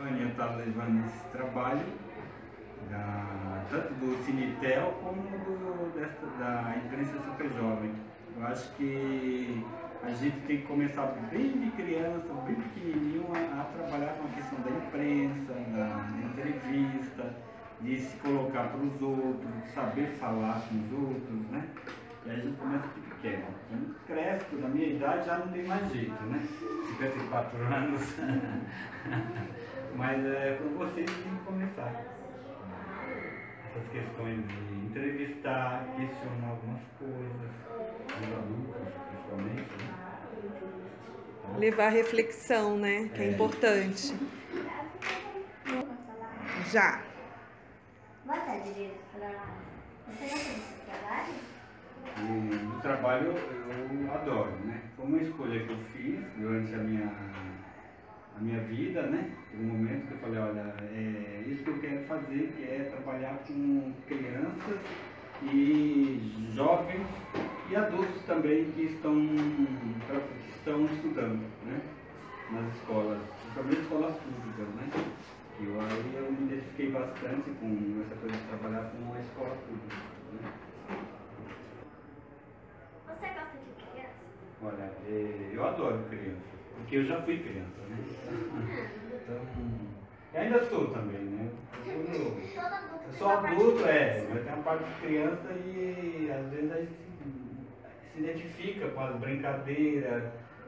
Eu estava levando esse trabalho, tanto do Cinitel como da imprensa super jovem. Eu acho que a gente tem que começar bem de criança, bem pequenininho, a trabalhar com a questão da imprensa, da entrevista, de se colocar para os outros, de saber falar com os outros, né? E a gente começa de pequeno. Quando cresce, na minha idade já não tem mais jeito, né? 54 anos. Mas com vocês tem que começar. Essas questões de entrevistar, questionar algumas coisas, os adultos principalmente, né? Levar reflexão, né? Que é importante. Já. Boa tarde, Flora. Você gosta desse trabalho? E o trabalho eu adoro, né? Foi uma escolha que eu fiz durante a minha vida, né? Tem um momento que eu falei, olha, é isso que eu quero fazer, que é trabalhar com crianças e jovens e adultos também que estão estudando, né? Nas escolas, principalmente escolas públicas, né? Aí eu me identifiquei bastante com essa coisa de trabalhar com uma escola pública, né? Você gosta de criança? Olha, eu adoro criança, porque eu já fui criança, né? Então, e ainda sou também, né? Eu sou adulto, mas tem uma parte de criança e às vezes a gente se identifica com as brincadeiras,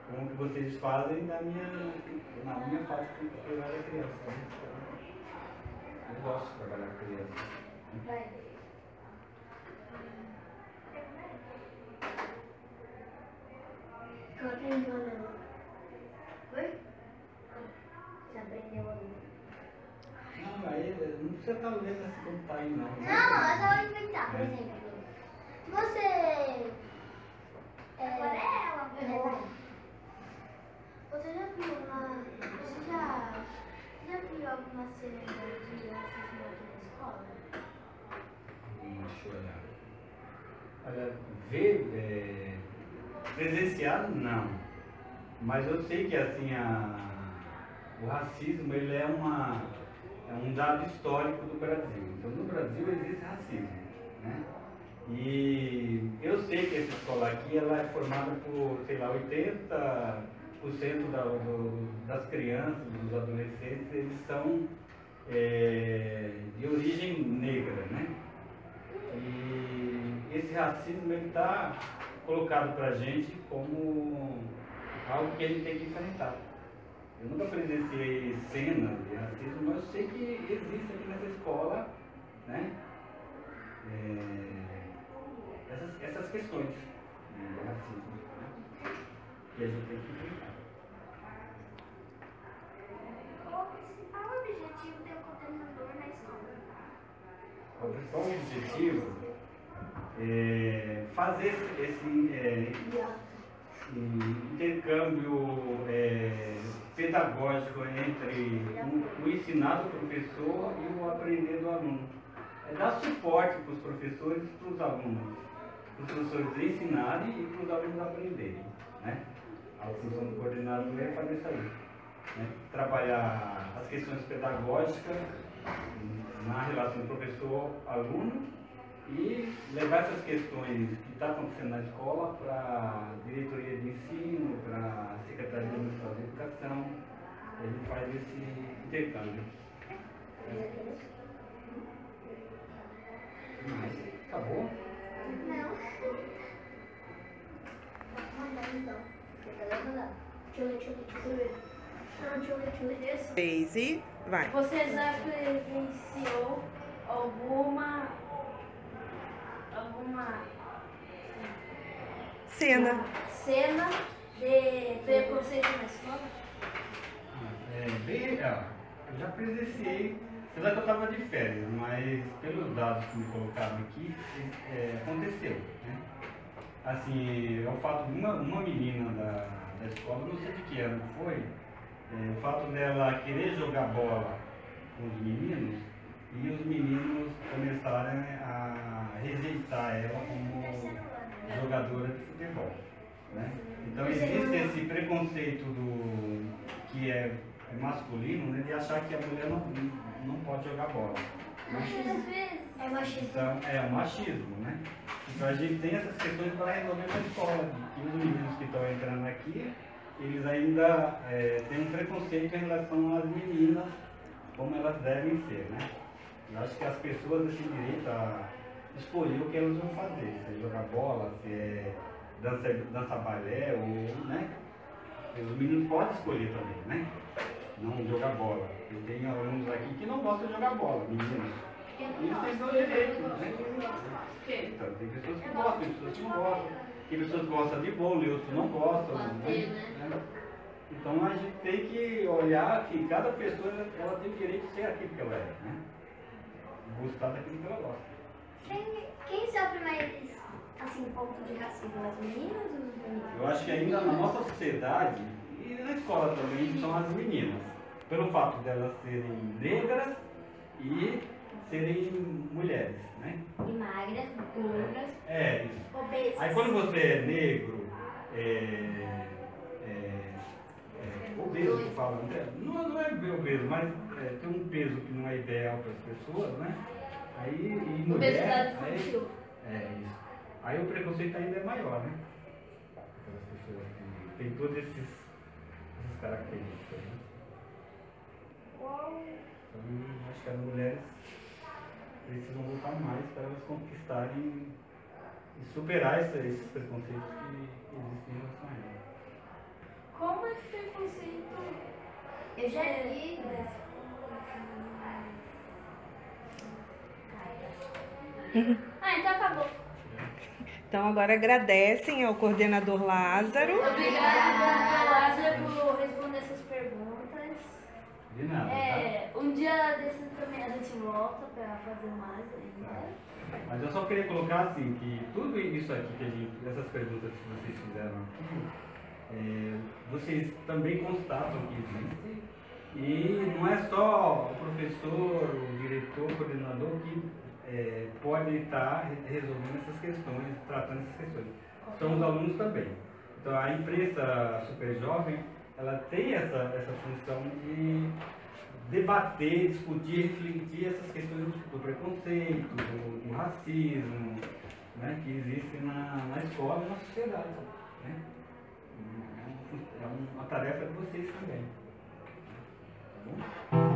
com o que vocês fazem na minha fase que eu era criança, né? Eu gosto de trabalhar com criança. Vai. Eu aprendi a ler. Oi? Você aprendeu a ler? Não, aí não precisa estar lendo assim como tá aí, não. Não, é só inventar, por exemplo. Você... Agora é ela. Você já viu alguma cena de racismo aqui na escola? Deixa eu olhar. Olha, ver, presenciado não, mas eu sei que assim o racismo ele é um dado histórico do Brasil. Então no Brasil existe racismo, né? E eu sei que essa escola aqui ela é formada por, sei lá, 80% das crianças, dos adolescentes, eles são de origem negra, né? E esse racismo está colocado para a gente como algo que a gente tem que enfrentar. Eu nunca presenciei cenas de racismo, mas eu sei que existe aqui nessa escola, né? Essas questões de racismo, né? Que a gente tem que enfrentar. Qual o principal objetivo de um coordenador na escola? O principal objetivo é fazer esse intercâmbio pedagógico entre o ensinar do professor e o aprender do aluno. É dar suporte para os professores e para os alunos. Para os professores ensinarem e para os alunos aprenderem, né? A função do coordenador é fazer isso aí, né? Trabalhar as questões pedagógicas na relação professor-aluno e levar essas questões que estão acontecendo na escola para a diretoria de ensino, para a Secretaria de Municipal de Educação. A gente faz esse intercâmbio. Acabou? Não. Então. Fez e vai. Você já presenciou alguma Cena. cena de preconceito na escola? Bem legal. Eu já presenciei, apesar que eu estava de férias, mas pelos dados que me colocaram aqui, aconteceu, né? Assim, é o fato de uma menina da escola, não sei de que ano foi, o fato dela querer jogar bola com os meninos e os meninos começaram a rejeitar ela como jogadora de futebol, né? Então existe esse preconceito que é masculino, né, de achar que a mulher não pode jogar bola. É machismo. Então, é o machismo, né? Então a gente tem essas questões para resolver na escola, que os meninos que estão entrando aqui, eles ainda têm um preconceito em relação às meninas, como elas devem ser, né? Eu acho que as pessoas têm direito a escolher o que elas vão fazer, se é jogar bola, se é dança balé, ou, né? Os meninos podem escolher também, né? Não jogar bola. Eu tenho alunos aqui que não gostam de jogar bola, meninos. Eles têm seu direito, né? Então, tem pessoas que gostam, tem pessoas que não gostam. Tem pessoas que gostam de vôlei, outros não gostam. Né? Então a gente tem que olhar que cada pessoa ela tem o direito de ser aquilo que ela é, né? Gostar daquilo que ela gosta. Quem sofre mais, assim, ponto de racismo? As meninas ou os meninos? Eu acho que ainda na nossa sociedade, e na escola também, são as meninas. Pelo fato delas serem negras e serem mulheres, né? E magras, gordas. É, isso. Obesas. Aí quando você é negro, obeso que fala, não é obeso, mas tem um peso que não é ideal para as pessoas, né? Aí, e mulher, Obesidade infantil. isso. Aí o preconceito ainda é maior, né? Aquelas pessoas que têm todas essas características, né? Então, acho que as mulheres precisam lutar mais para elas conquistarem e superar esses preconceitos que existem em relação a elas. Como esse preconceito? Eu já vi. Então acabou. Então agora agradecem ao coordenador Lázaro. Obrigada, Lázaro, por responder essas perguntas. De nada, tá? Um dia desses também a gente volta para fazer mais ainda. Mas eu só queria colocar assim, que tudo isso aqui que a gente, essas perguntas que vocês fizeram aqui, vocês também constatam que existem. E não é só o professor, o diretor, o coordenador que pode estar resolvendo essas questões, tratando essas questões. São os alunos também. Então a imprensa super jovem, ela tem essa função de debater, discutir, refletir essas questões do preconceito, do racismo, né, que existe na escola e na sociedade. Né? É uma tarefa de vocês também. Tá bom?